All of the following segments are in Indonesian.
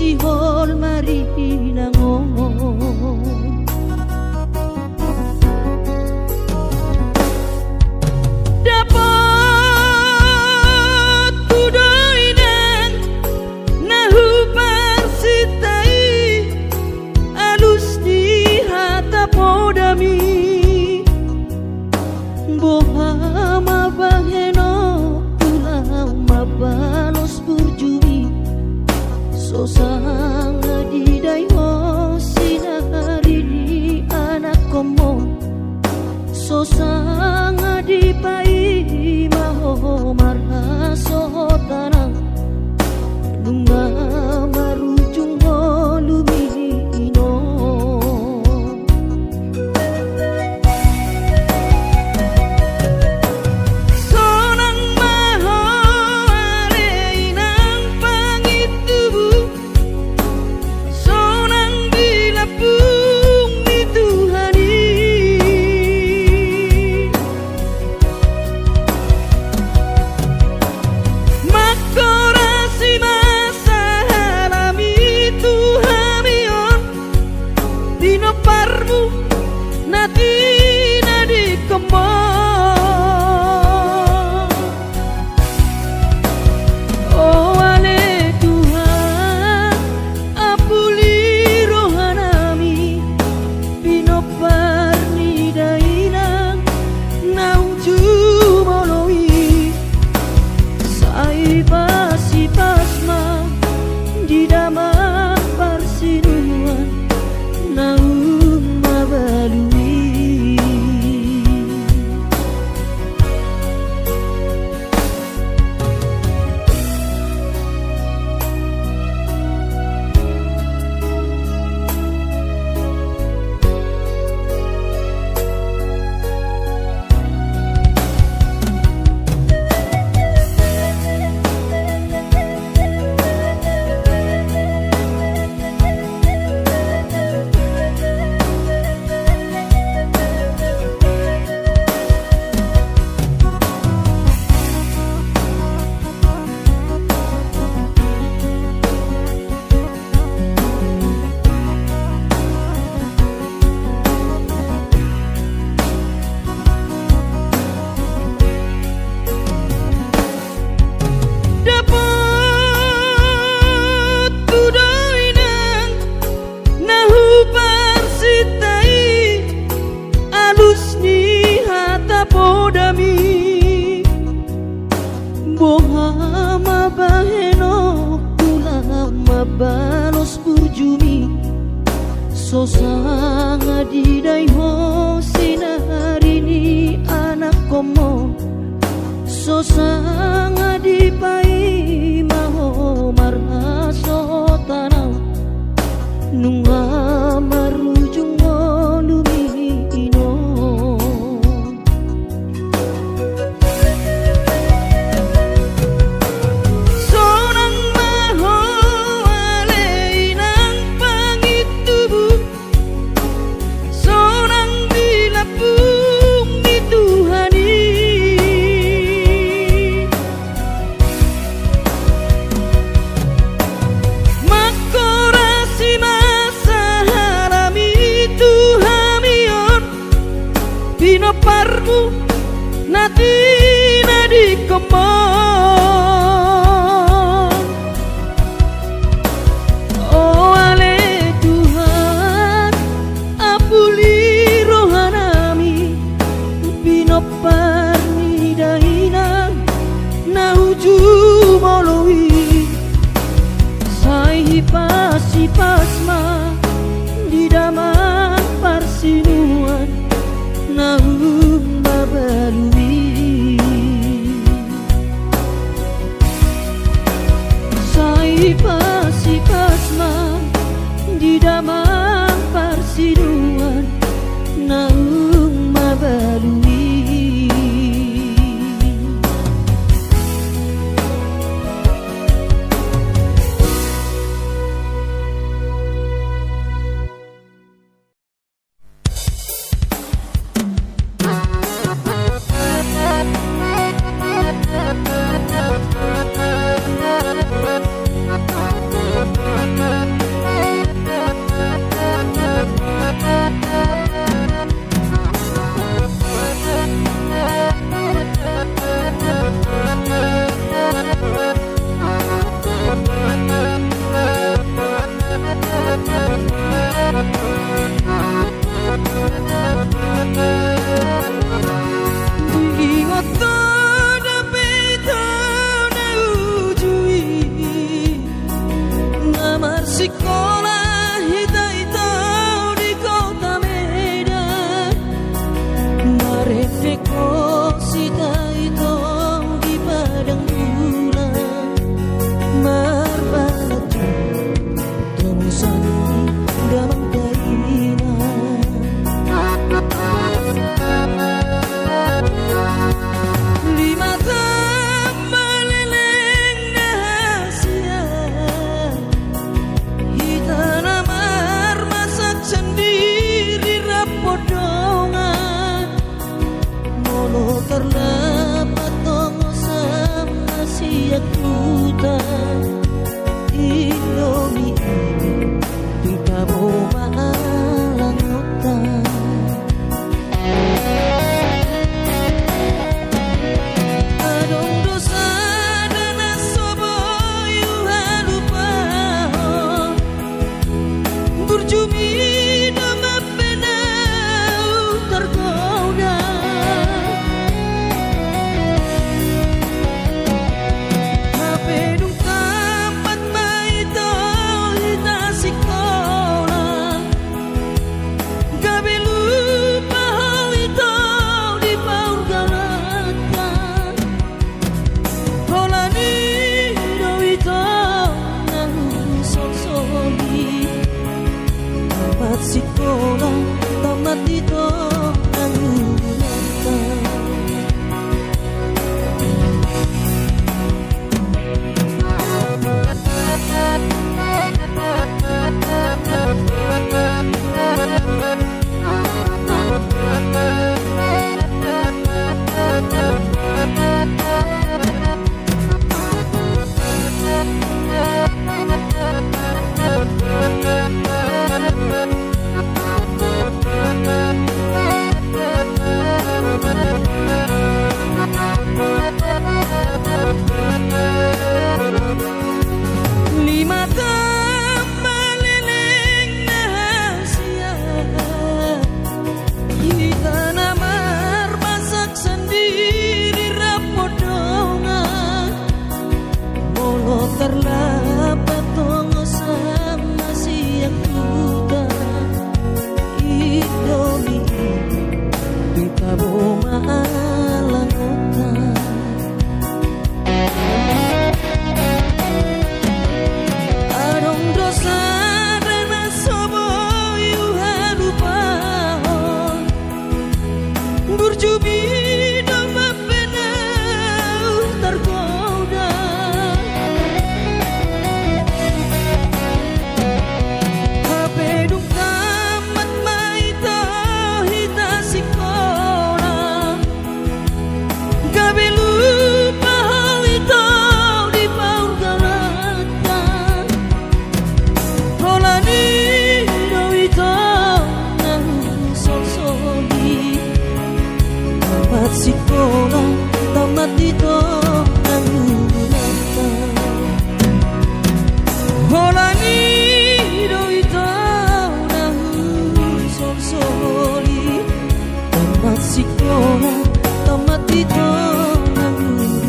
sihol marinangon dapat kudoinan nahu parsitai alus di hata podami bohama baheno pulang mabalos burjumi sosang di dayo sinari di anak komo sosang di pai maho marhaso tanang bunga marujung lumino sonang maho areinang pangitubu sonang dilapung di Tuhani makorasi masa halami Tuhamion dino parmu nati nadi kemo oh ale Tuhan apuli rohanami bino parni dainang nauju moloi sai pasi pasma di damang parsinuan naum mabalui dapat kudoinan nahu parsitai alus ni hata podami bohama baheno pulang mabalos burjumi sosang di dayo sinari ni anak komo sosang di pai maho marhaso tanang nunga marujung lumino sonang maho aleinang pangitubu sonang dilapung di Tuhani makorasi masa halami Tuhamion bino parmu nati nadi kemo oh ale Tuhan apuli rohanami bino parni dainang nauju moloi sai pasi pasma di damang parsinuan naum mabalui sai pasi pasma di damang parsinuan naum mabalui sekolah tamat itu nang nunata holani do itu nang sonsoli tamat sekolah tamat itu nang nunata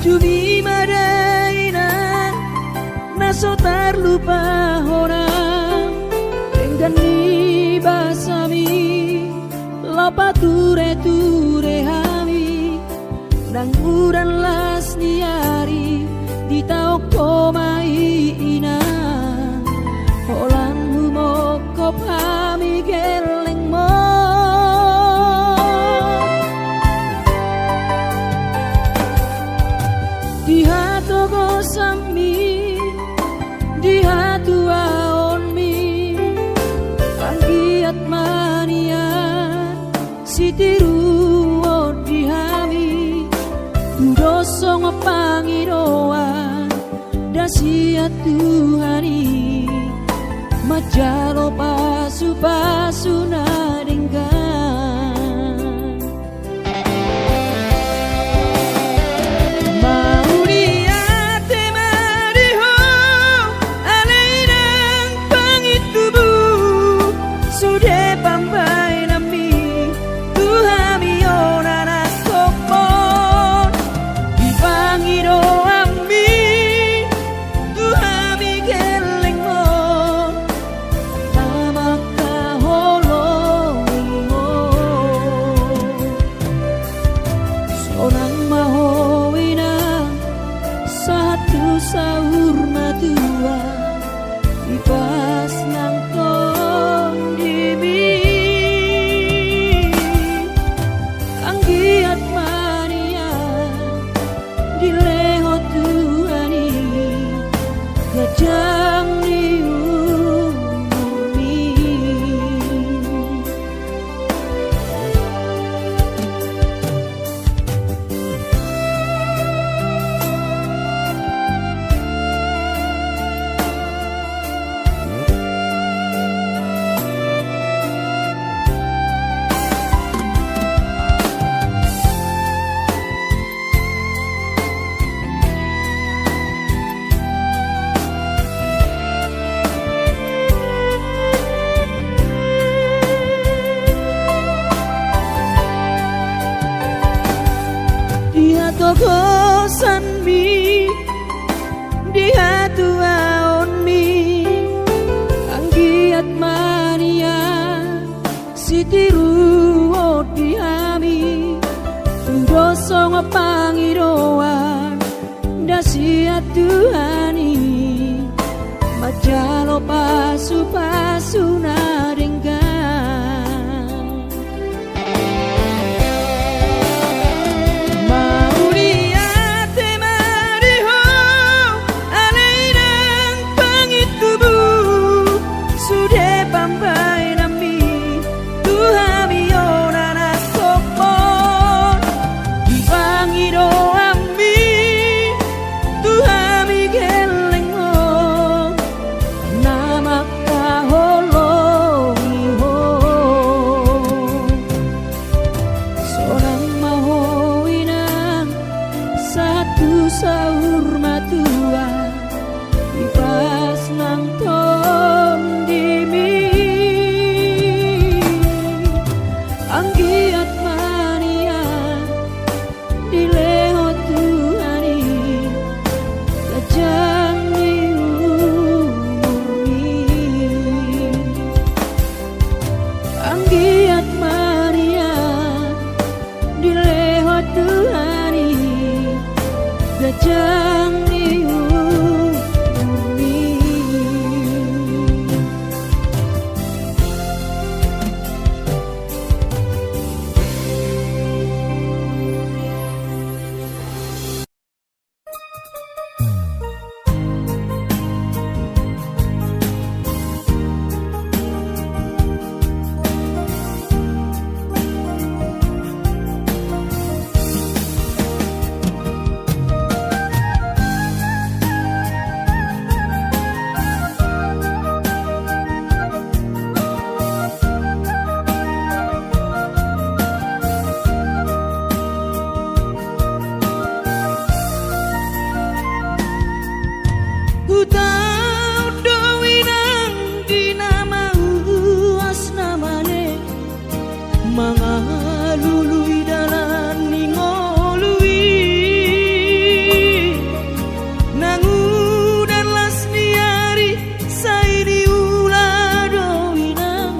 Jumi madaina naso terlupa orang dengan ni basami lapa ture hami nang uran las niari di tau komai ina holang mo kopami geleng mo di hatu gosami di hatu aonmi anggiat mania sitiru di hami dosong pangiroan dasiat Tuhani majalo pasu naringgan sahur matua ipas nang kondimi anggiat mania dileho Tuhani gajang diumi kosan mi di hatu aon mi anggiat mania sitiru di hami dosong pangiroan dasiat Tuhani majalo pasu naringgan Nama kaholo waktu hari gajang di bumi. Mangalului dalan ningolui nangudan las niari sairi ulado winang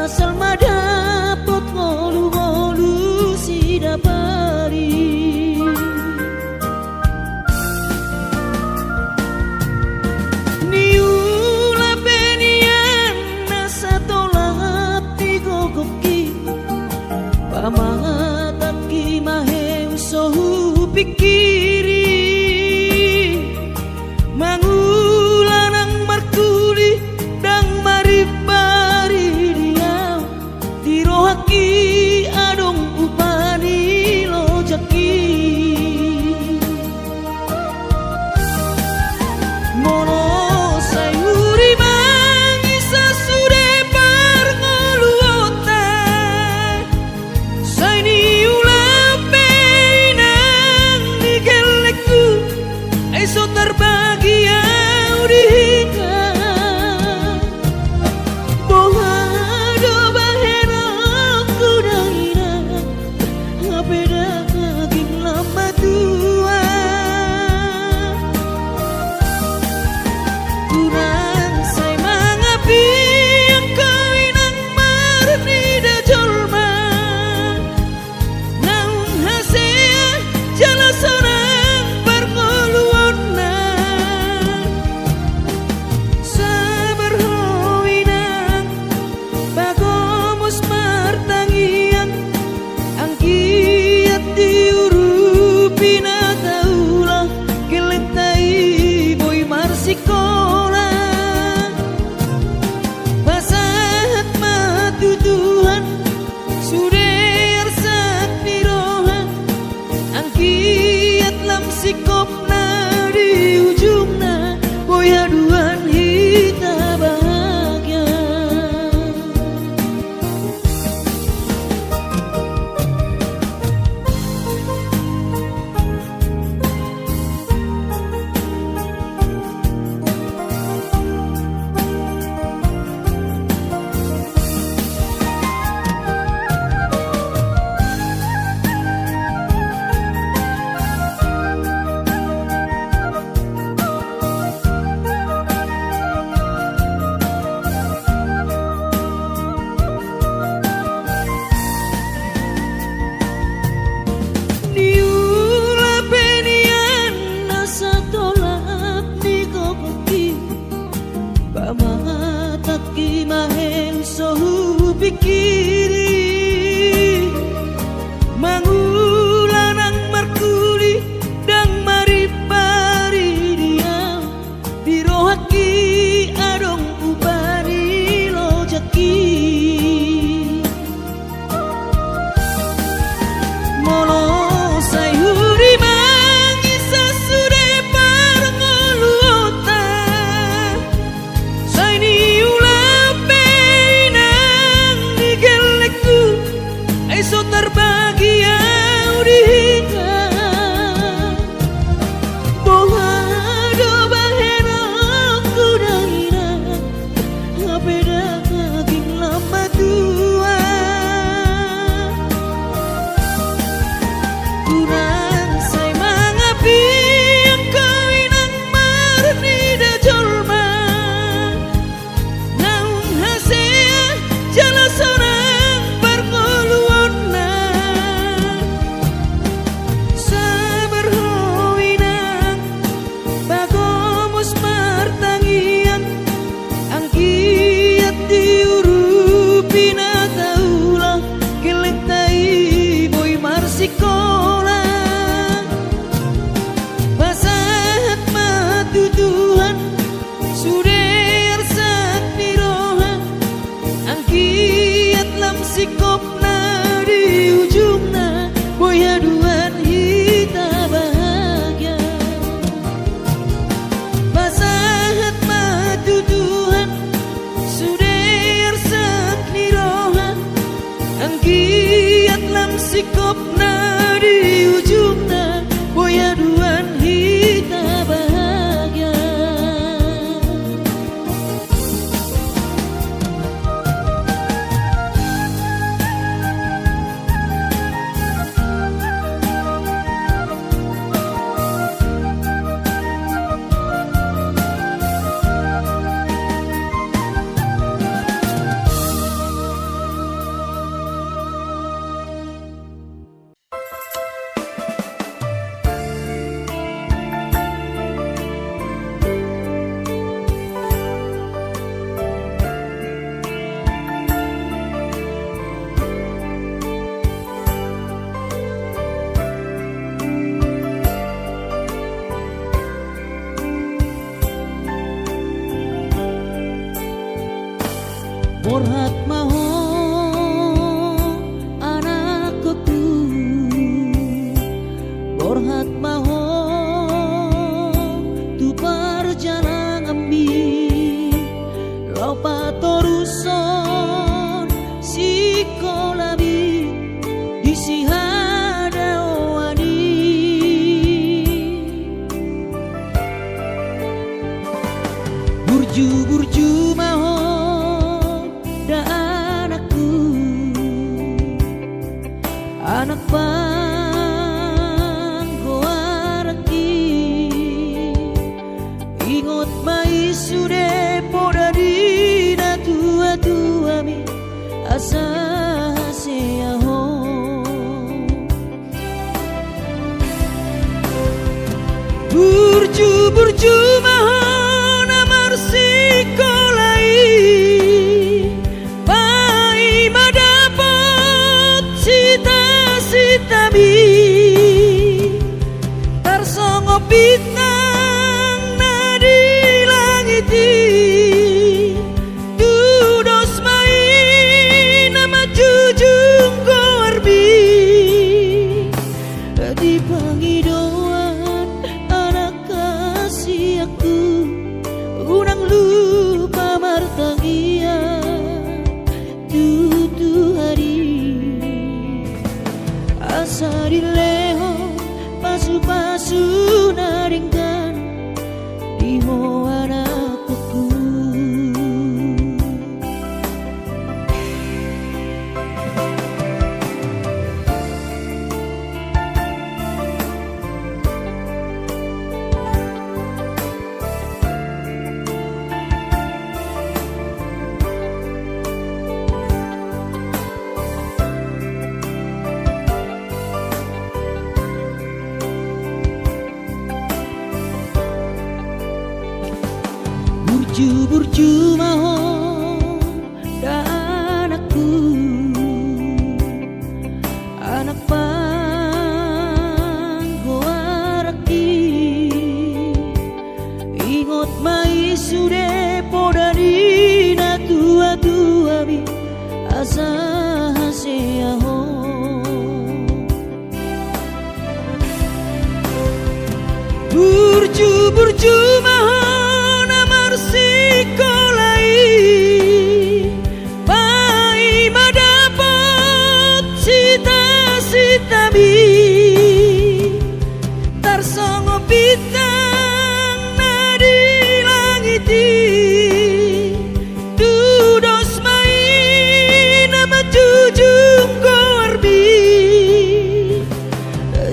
asal madapot ngolu-ngolu sidapari niula benian nasa tolap tigogoki pamataki mahe usohu pikiri mangulanang markuli dang maribari dia dirohaki adong upani lojaki mono sayuri mangisa sude parngoluota saini ulape nang digelekku eso terbahagia udika bohado bahena kudaina ngapeda kaging lama tua kurang say mangapi ang kawinang marnida jolma naung hasea jala sorang parngoluonna sabar hoinang bagomos martangiang ang kiat diurupi na taulah kelentai boy marsikola basahat matutuhan suder sak pirohan ang kiat lam sikop na di ujungna boy haduan hita bahagia niula benian nasa tolap nigogoki pamataki mahe usohu pikiri mangulanang markuli dang maribari dia dirohaki adong upani lojaki mono sayuri mangisa sude parngoluota saini ulape nang digelek sikopna di ujungna boya duan hita bahagia. Borhat maho anakku, borhat maho tu perjalanan ambil lopa toruson sikolabi isi hada wadi burju maho anak panggoaraki ingot mai sude poda dina tua mi asa seaho burju mahon amar sikolai tarsongo bintang nadi langiti dudos main nama jujung korbi di pangidauan anak kasih aku unang lupa martangia tutu hari asa dileho pasu-pasu naringkan diho anakku. Burju mahon dan anakku, anak panggoaraki ingot mai sude poda dina tua bi asa seaho burju mahon amar sikolai pai madapot sita mi tarsongo bintang nadi langiti dudos main nama jujung korbi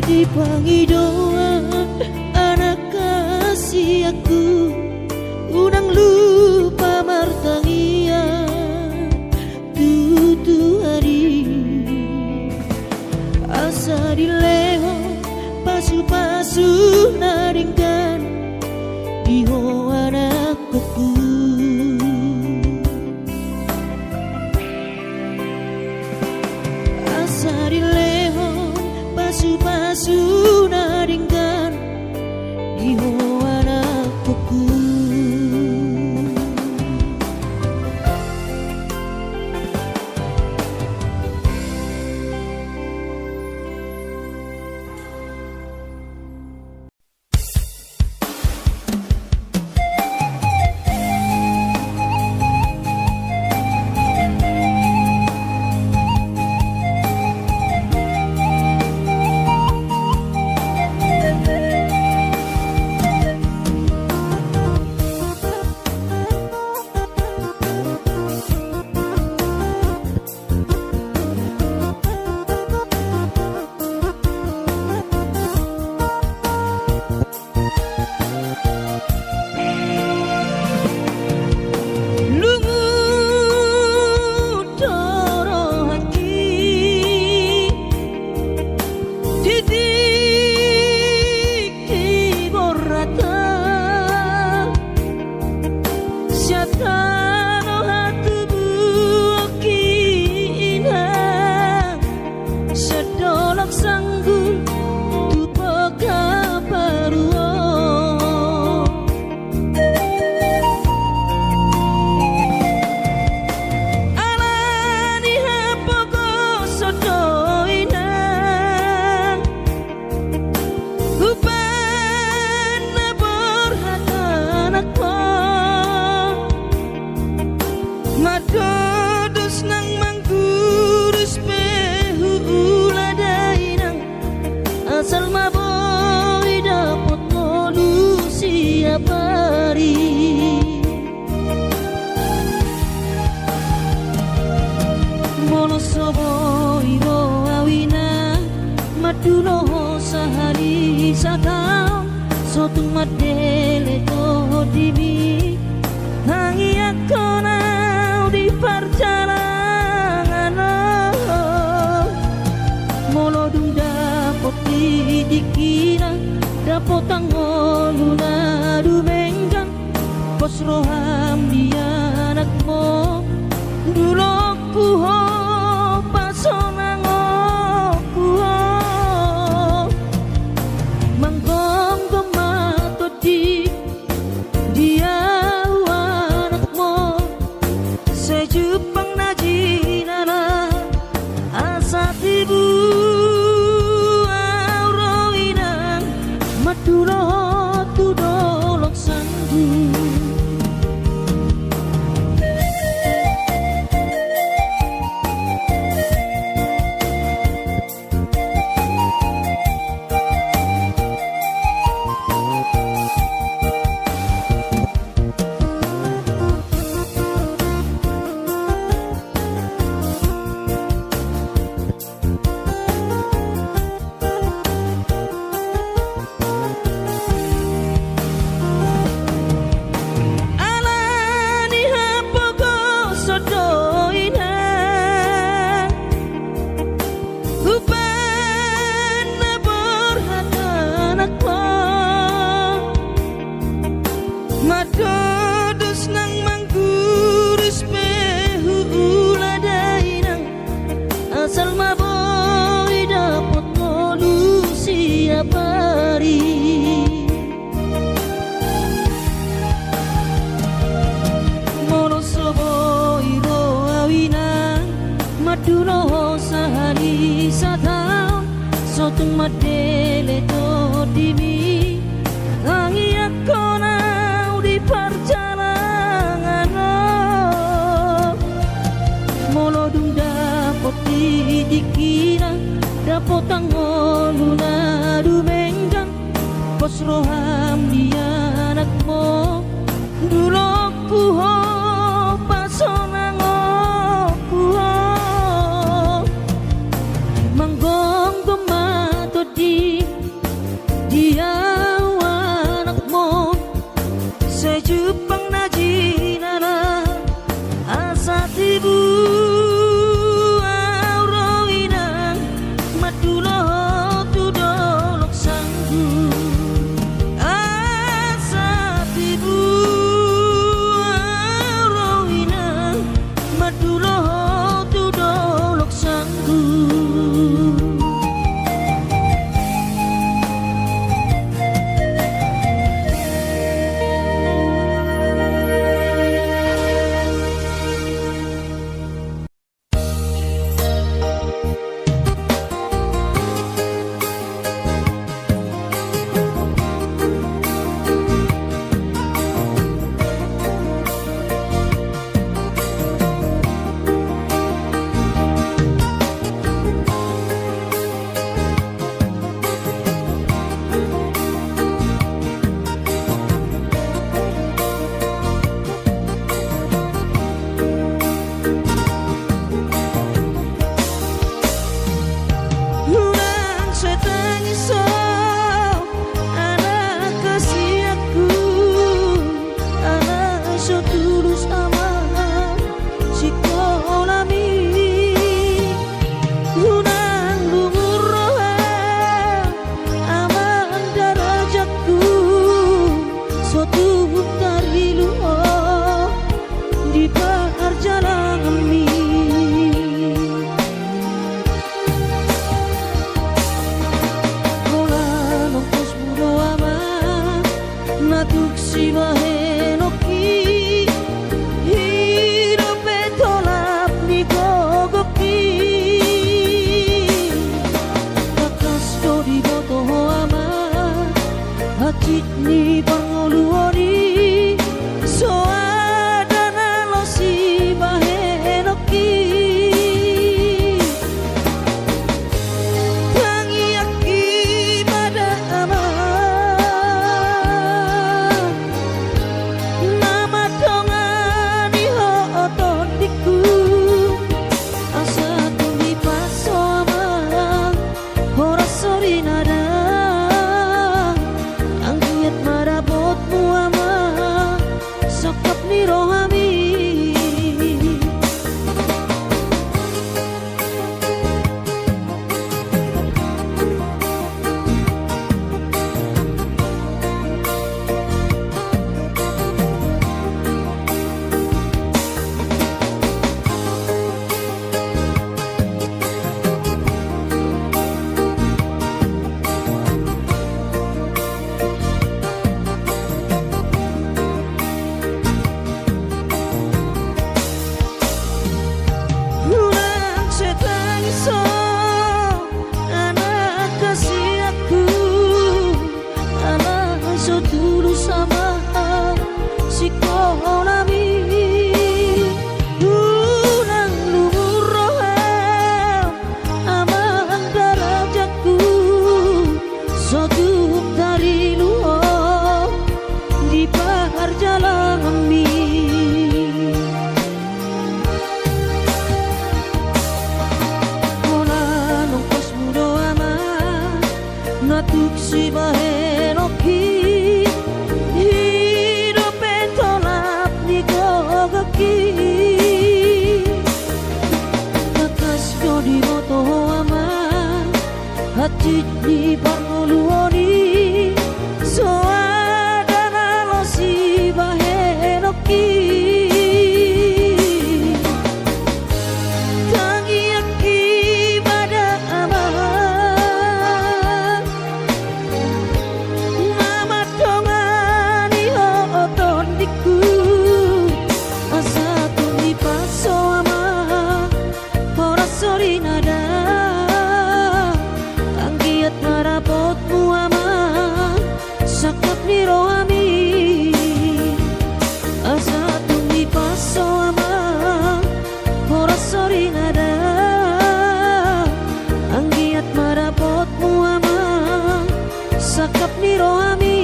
di pangidauan anak kasih aku unang lupa martangia tutu hari asa dileho pasu-pasu naringkan diho anakku. Asa dileho pasu-pasu naringkan diho anakku. maboy dapat ngolu siap hari. Mono soboy bo awina maduno sahari sakau sotung madele to dimi hangi akona di perjalanan molo dung dapot dikina dapot tangoluna dumenggang pos roham dia anakmu dulu kuho pasonang kuho manggong gemato di dia anakmu sejupang najinana asa tibu auroinang madulo tudolok sanggu. Madodos nang mangguris pehu uladainang asal maboy dapat ngolu siap hari. Mono soboy ro awina maduno sahari satau sotung madele to dimi hangi akona di perjalanan molo dung dapot dikina dapot tangoluna dumenggang pos roham dia anakmu dulu kuho pasonang kuho manggong gemato di dia anakmu sejupang najinana asa tibu auroinang madulo tudolok sanggu asa tibu auroinang madulo tudolok sanggu. Ni panguluori so adana lo si bahenoki tangi aki ni rohami. Hati di panguluoni soadana lo si bahenoki tangi aki pada aman mama tongani oton diku asa tuni paso ama ora sori nada marapotmu ama sakap ni rohami asa tumi paso ama ora sori nada anggiat marapotmu ama sakap ni rohami.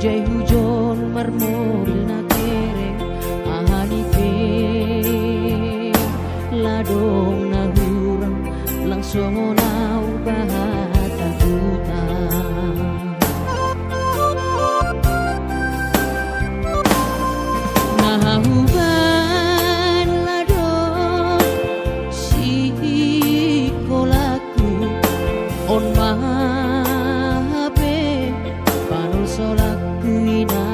Hujai hujon marmoril na kereng ahani pe ladong na hurang langsung nau bahata buta nahuban ladong si kolaku on mahape panul solak kuina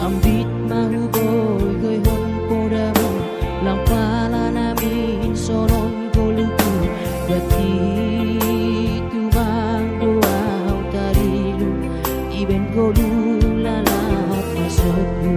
ambit mahuboy goy hon podamu lampala namin sonon goluku gati tumang doaw tarilu iben golu lalap masukku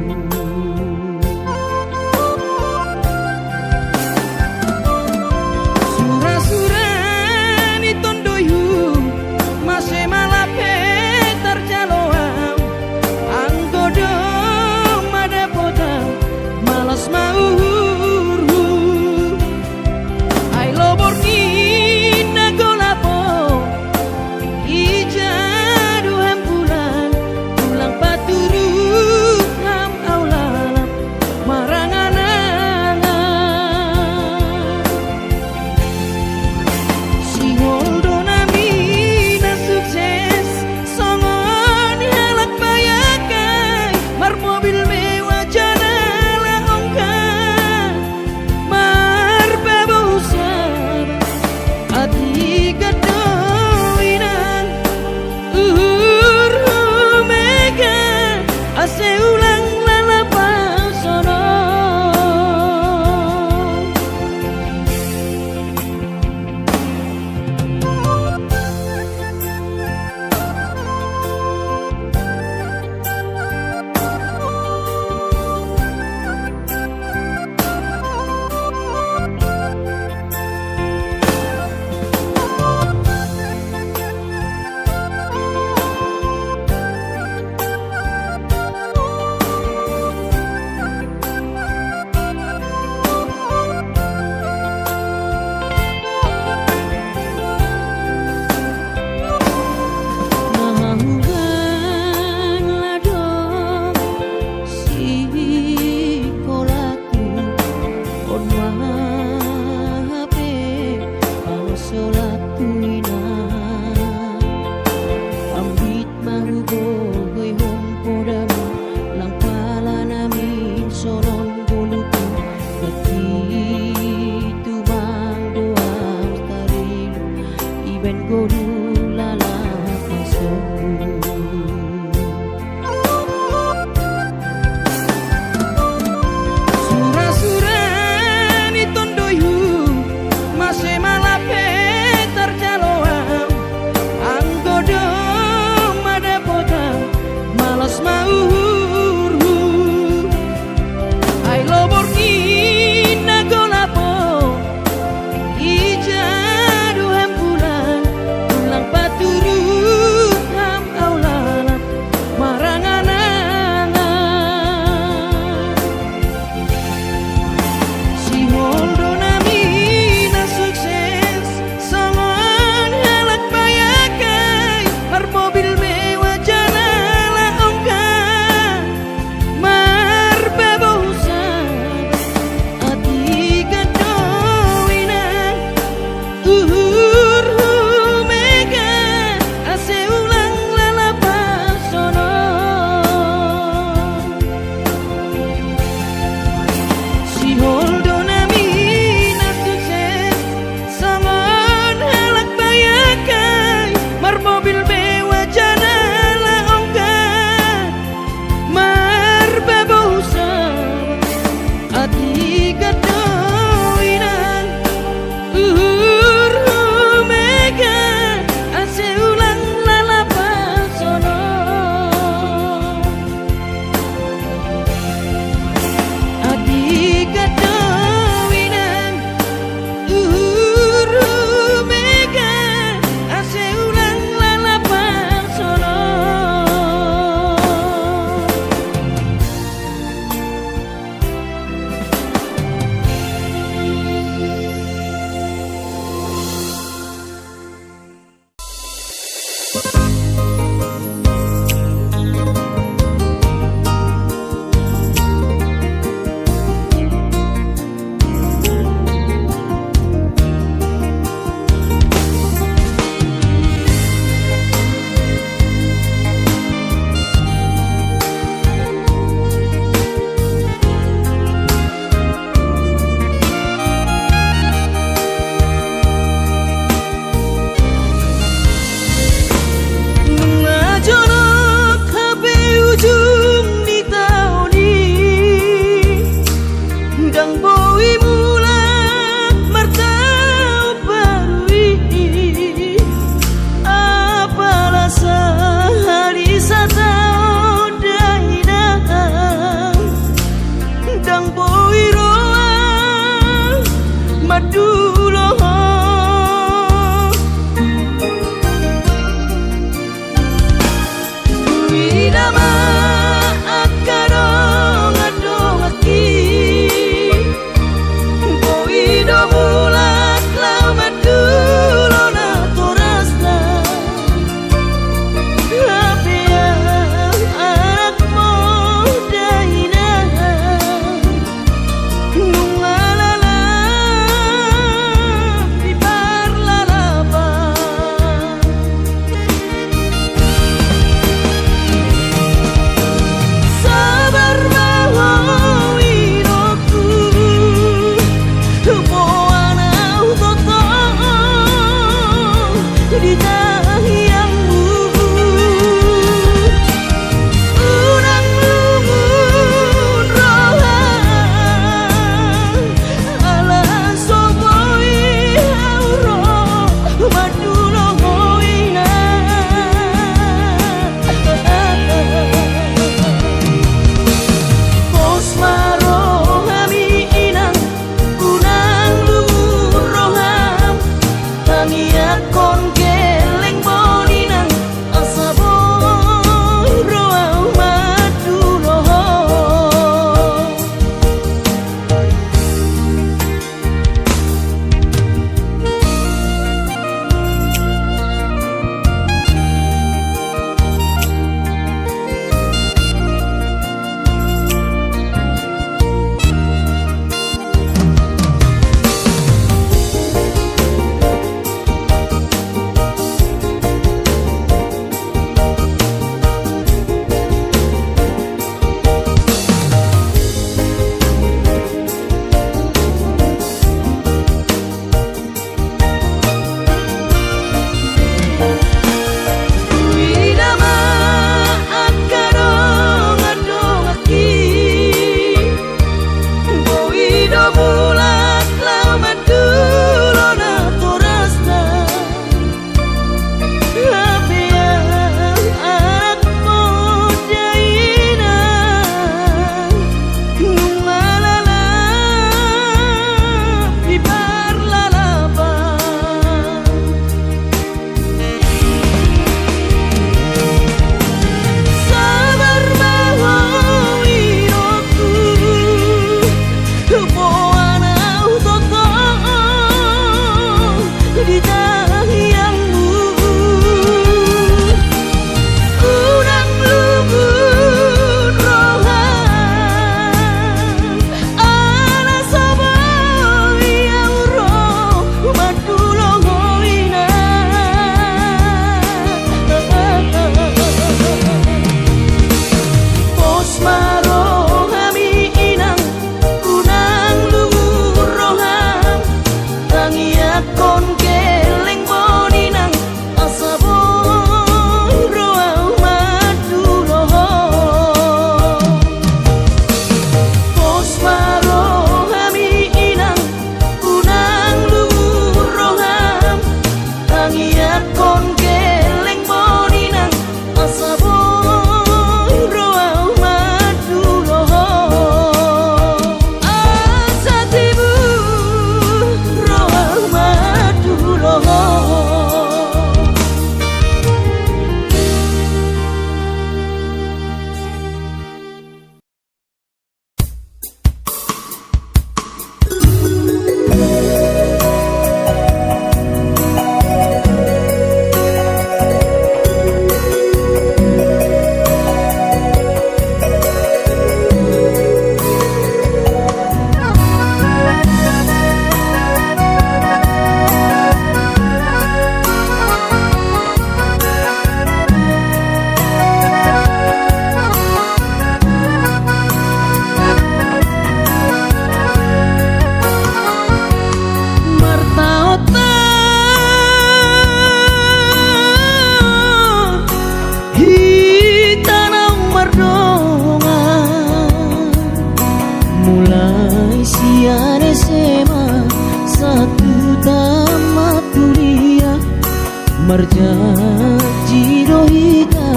Berjanji rohika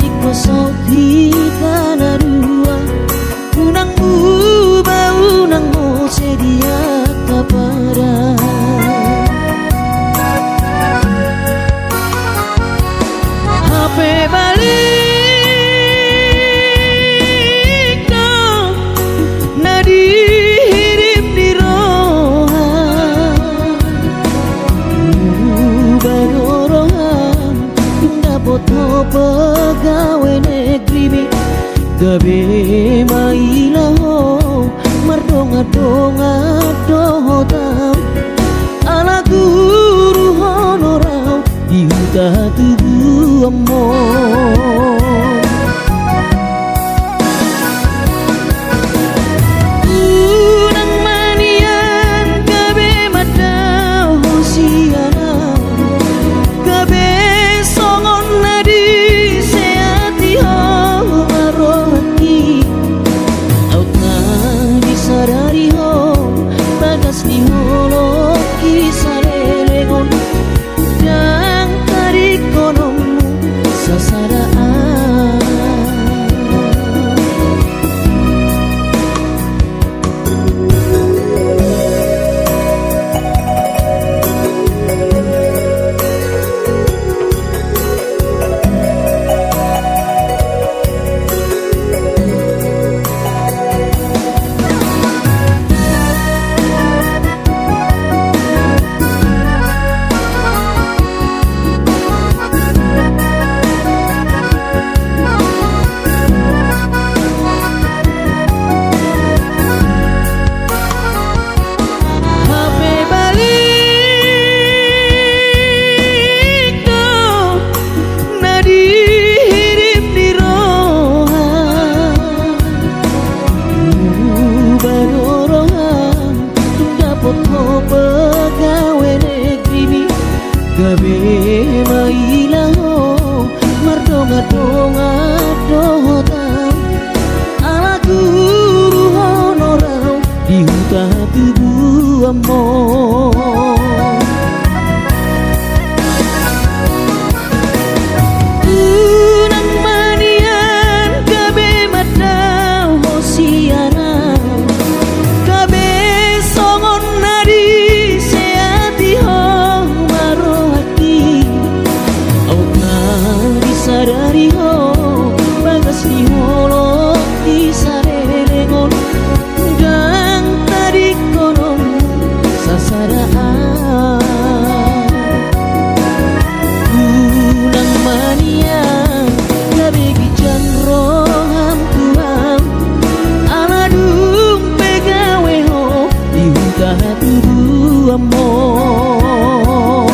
iko sohika narua unang uba unang mo sedia kapara HP balik no nadihirim di roha Barorohan dapoto pegawai negeri gabe mailaho mardonga-donga dohotam ala guru honorau diuta tubuh amor unang manian gabe madau hosiana gabe songon nadi seati ho arohati autna disadari ho bagas ni holo kisalelengon yang tarik konommu sasadaan pegawai negeri gabe mailaho mardonga-donga dohotam ala guru honorau diuta tubuh amor unang manian gabe madau hosiana gabe songon nadi seati ho marohati autna disadari ho bagas ni holo disarelengon dan tadi konom sasadaan unang manian gabe gijan roham tuam aladung pegawe ho diuta tubuh amor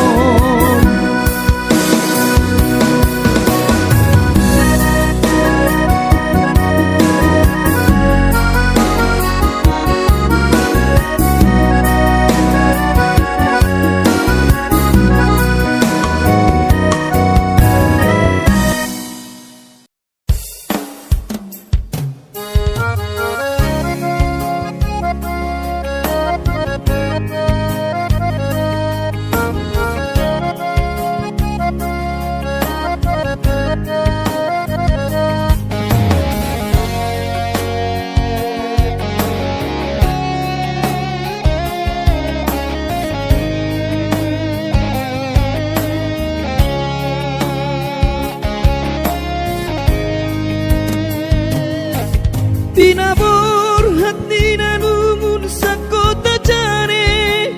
Tinabur hati nanumun sakota jane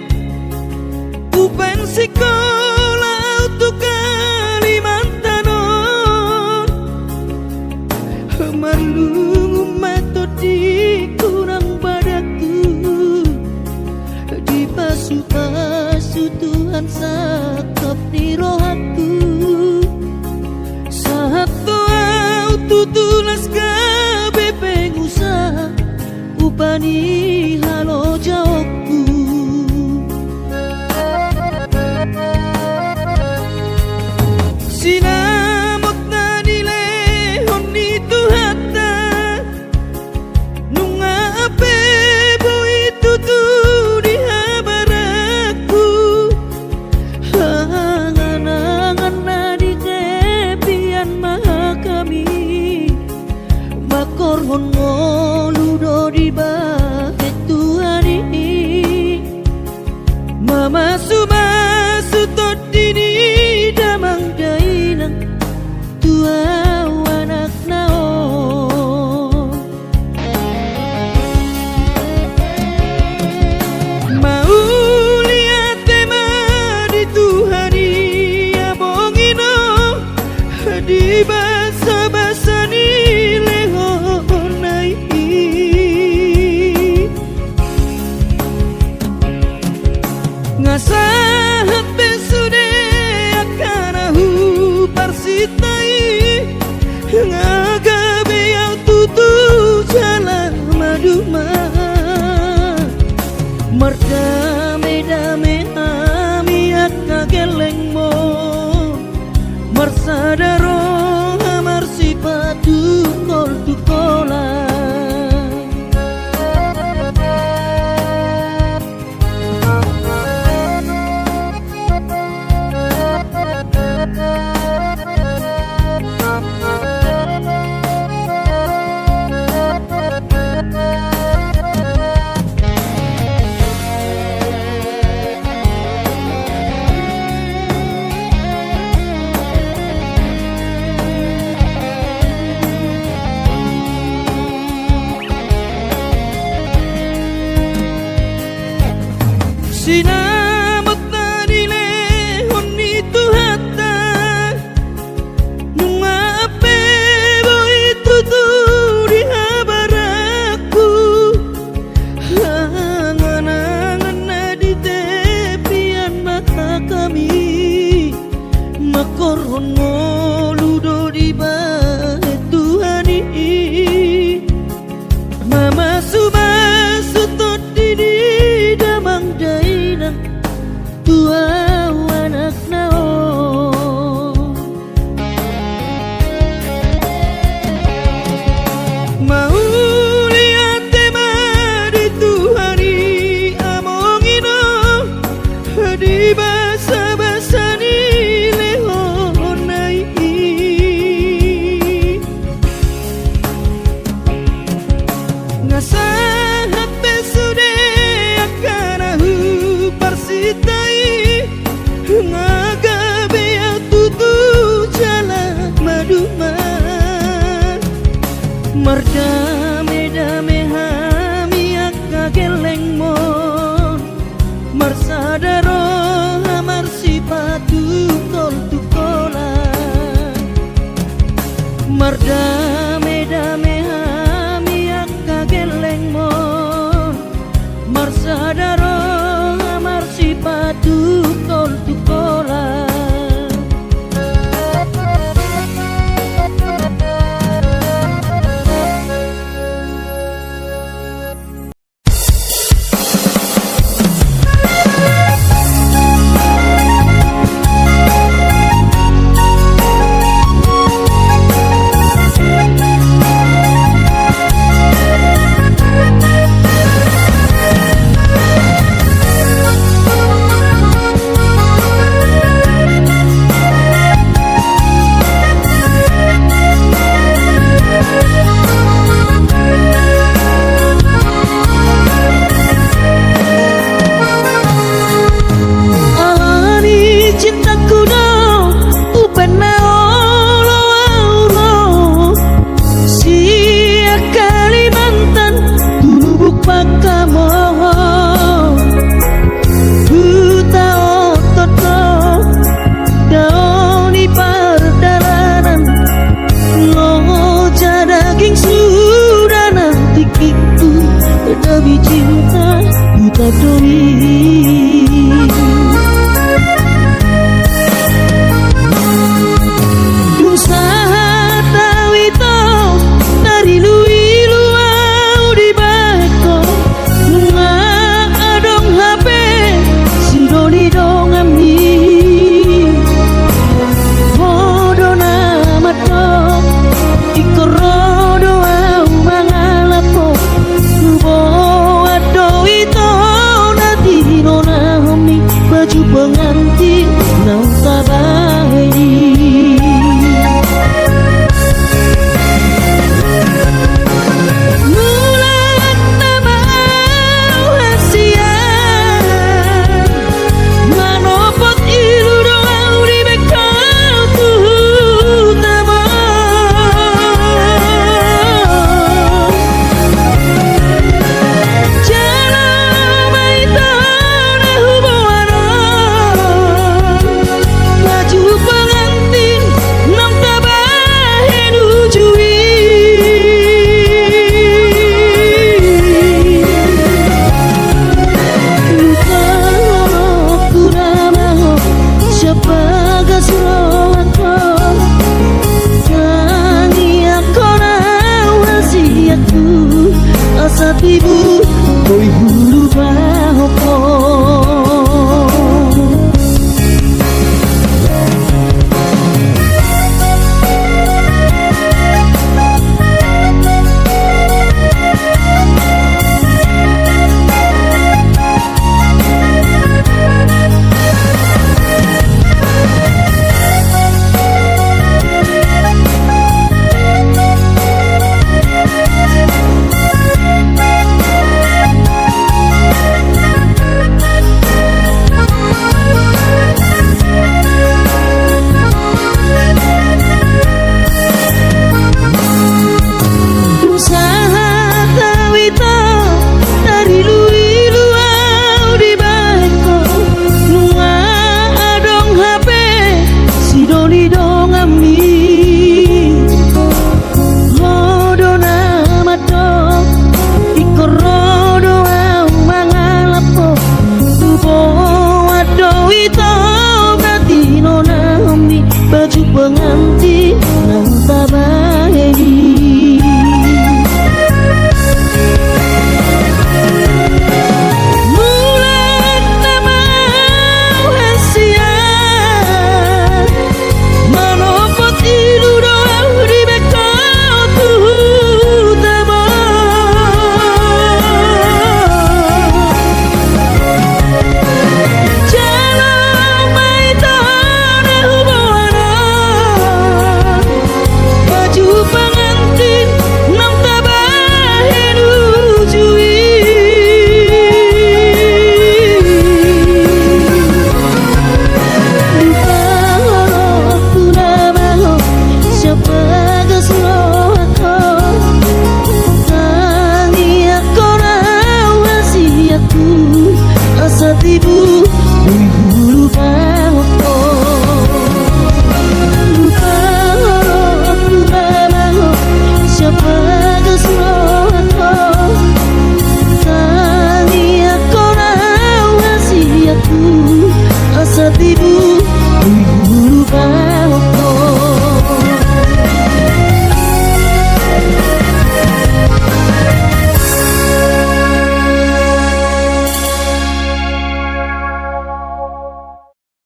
upen sekolah untuk Kalimantanon marungu metodi kurang padaku di pasu-pasu Tuhan sakap di rohaku saat doa tutulas gabe pengusaha upani halo jawabku sinamot na nilehon itu hata nunga ape boy tutu di habaraku hanganang hon ngolu do di bahe tuhani mama suma sutot dini damang dainang tua anak nao mau lihat tema di tuhani ya bongino di basa-basa ni lehonai ngasahat besude akan ahu parsitai ngagabe yang tutu jalan maduma merdame-dame ami akka geleng mo marsadaro amar sipatu kol tukola sinamot na nile honi tuhata nunga ape boy tuturi habaraku angan-angan na di tepian mata kami makoron ngoludo di bahe tuhani mama suma sutot dini damang dainang tua anak nao mau lihat tema di tuhani amongino di basa-basa ni lehonai ngasahat besude akan ahu parsitai ngagabe yang tutu jalan maduma merdame-dame hami akka geleng mon marsadaro amar sipatu kol tukola merdame